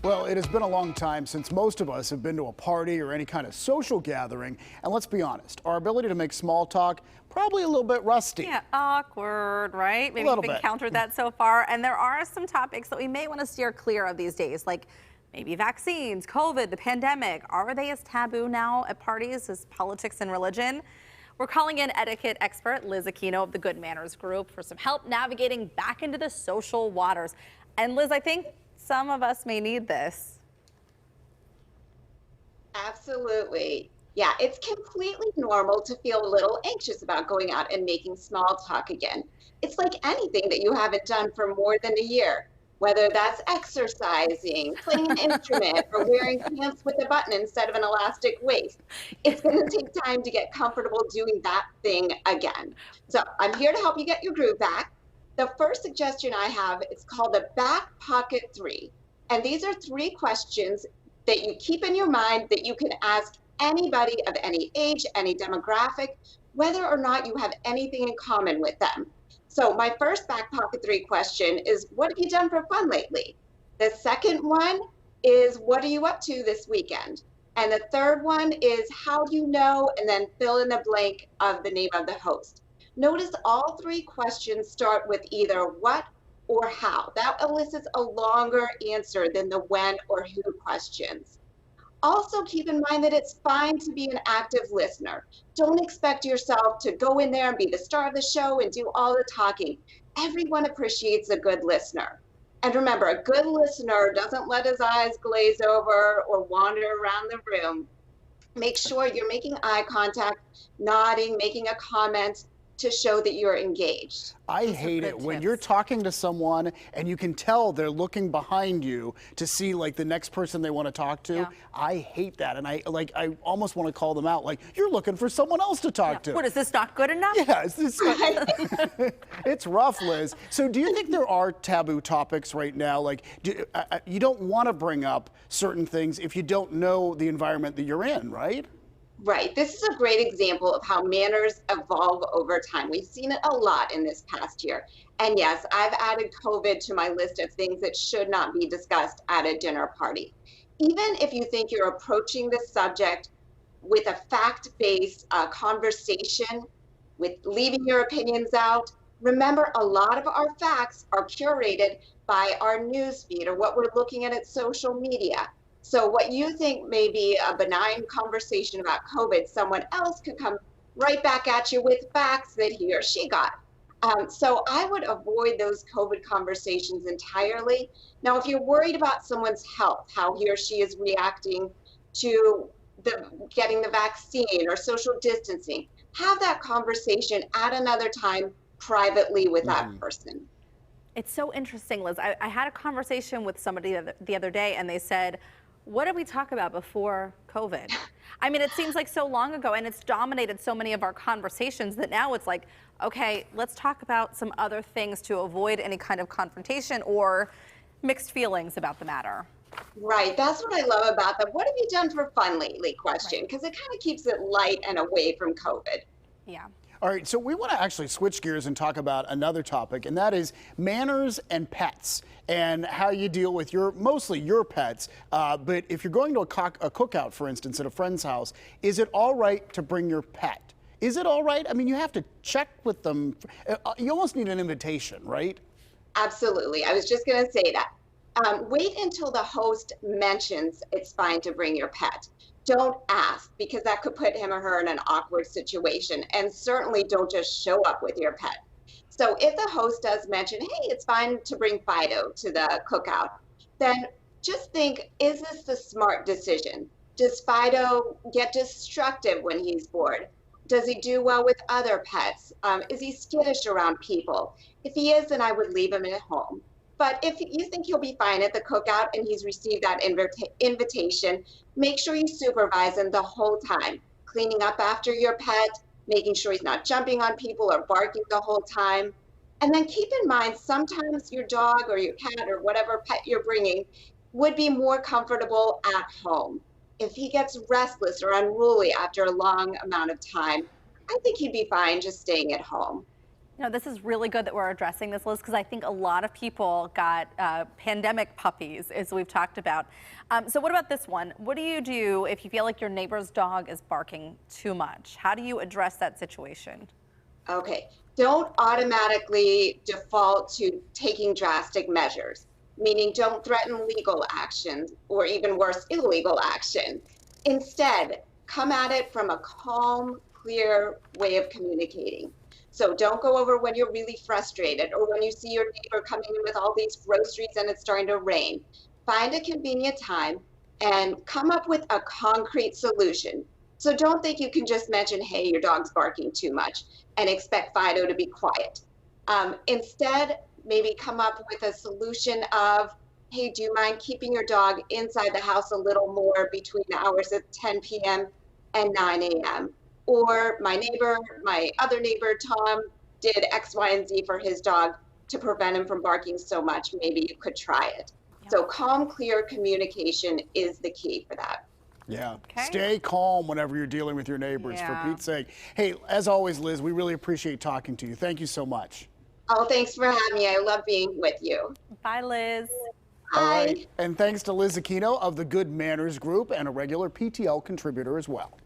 Well, it has been a long time since most of us have been to a party or any kind of social gathering. And let's be honest, our ability to make small talk, probably a little bit rusty. Yeah, awkward, right? Maybe little you've bit. encountered that so far. And there are some topics that we may want to steer clear of these days, like maybe vaccines, COVID, the pandemic. Are they as taboo now at parties as politics and religion? We're calling in etiquette expert Liz Aquino of the Good Manners Group for some help navigating back into the social waters. And Liz, I think some of us may need this. Absolutely. Yeah, it's completely normal to feel a little anxious about going out and making small talk again. It's like anything that you haven't done for more than a year, whether that's exercising, playing an instrument, or wearing pants with a button instead of an elastic waist. It's going to take time to get comfortable doing that thing again. So I'm here to help you get your groove back. The first suggestion I have is called the back pocket 3. And these are 3 questions that you keep in your mind that you can ask anybody of any age, any demographic, whether or not you have anything in common with them. So my first back pocket 3 question is, what have you done for fun lately? The second one is, what are you up to this weekend? And the third one is, how do you know? And then fill in the blank of the name of the host. Notice all 3 questions start with either what or how. That elicits a longer answer than the when or who questions. Also keep in mind that it's fine to be an active listener. Don't expect yourself to go in there and be the star of the show and do all the talking. Everyone appreciates a good listener. And remember, a good listener doesn't let his eyes glaze over or wander around the room. Make sure you're making eye contact, nodding, making a comment, to show that you're engaged. I hate it when you're talking to someone and you can tell they're looking behind you to see like the next person they want to talk to. Yeah. I hate that. And I almost want to call them out. Like, you're looking for someone else to talk to. What, is this not good enough? Yeah, it's rough, Liz. So do you think there are taboo topics right now? Like, you don't want to bring up certain things if you don't know the environment that you're in, right? Right. This is a great example of how manners evolve over time. We've seen it a lot in this past year. And yes, I've added COVID to my list of things that should not be discussed at a dinner party. Even if you think you're approaching this subject with a fact-based conversation, with leaving your opinions out, remember a lot of our facts are curated by our news feed or what we're looking at social media. So what you think may be a benign conversation about COVID, someone else could come right back at you with facts that he or she got. So I would avoid those COVID conversations entirely. Now, if you're worried about someone's health, how he or she is reacting to getting the vaccine or social distancing, have that conversation at another time privately with that person. It's so interesting, Liz. I had a conversation with somebody the other day, and they said, what did we talk about before COVID? I mean, it seems like so long ago, and it's dominated so many of our conversations that now it's like, okay, let's talk about some other things to avoid any kind of confrontation or mixed feelings about the matter. Right. That's what I love about the what have you done for fun lately question, because it kind of keeps it light and away from COVID. Yeah. All right, so we want to actually switch gears and talk about another topic, and that is manners and pets and how you deal with mostly your pets. But if you're going to a cookout, for instance, at a friend's house, is it all right to bring your pet? Is it all right? I mean, you have to check with them. You almost need an invitation, right? Absolutely. I was just going to say that. Wait until the host mentions it's fine to bring your pet. Don't ask, because that could put him or her in an awkward situation. And certainly don't just show up with your pet. So if the host does mention, hey, it's fine to bring Fido to the cookout, then just think, is this the smart decision? Does Fido get destructive when he's bored? Does he do well with other pets? Is he skittish around people? If he is, then I would leave him at home. But if you think he'll be fine at the cookout and he's received that invitation, make sure you supervise him the whole time, cleaning up after your pet, making sure he's not jumping on people or barking the whole time. And then keep in mind, sometimes your dog or your cat or whatever pet you're bringing would be more comfortable at home. If he gets restless or unruly after a long amount of time, I think he'd be fine just staying at home. You know, this is really good that we're addressing this, Liz, because I think a lot of people got pandemic puppies, as we've talked about. So what about this one? What do you do if you feel like your neighbor's dog is barking too much? How do you address that situation? Okay, don't automatically default to taking drastic measures, meaning don't threaten legal action or even worse, illegal action. Instead, come at it from a calm, clear way of communicating. So don't go over when you're really frustrated or when you see your neighbor coming in with all these groceries and it's starting to rain. Find a convenient time and come up with a concrete solution. So don't think you can just mention, hey, your dog's barking too much and expect Fido to be quiet. Instead, maybe come up with a solution of, hey, do you mind keeping your dog inside the house a little more between the hours of 10 p.m. and 9 a.m.? Or my other neighbor, Tom, did X, Y, and Z for his dog to prevent him from barking so much. Maybe you could try it. Yeah. So calm, clear communication is the key for that. Yeah. Okay. Stay calm whenever you're dealing with your neighbors, for Pete's sake. Hey, as always, Liz, we really appreciate talking to you. Thank you so much. Oh, thanks for having me. I love being with you. Bye, Liz. Bye. All right. And thanks to Liz Aquino of the Good Manners Group and a regular PTL contributor as well.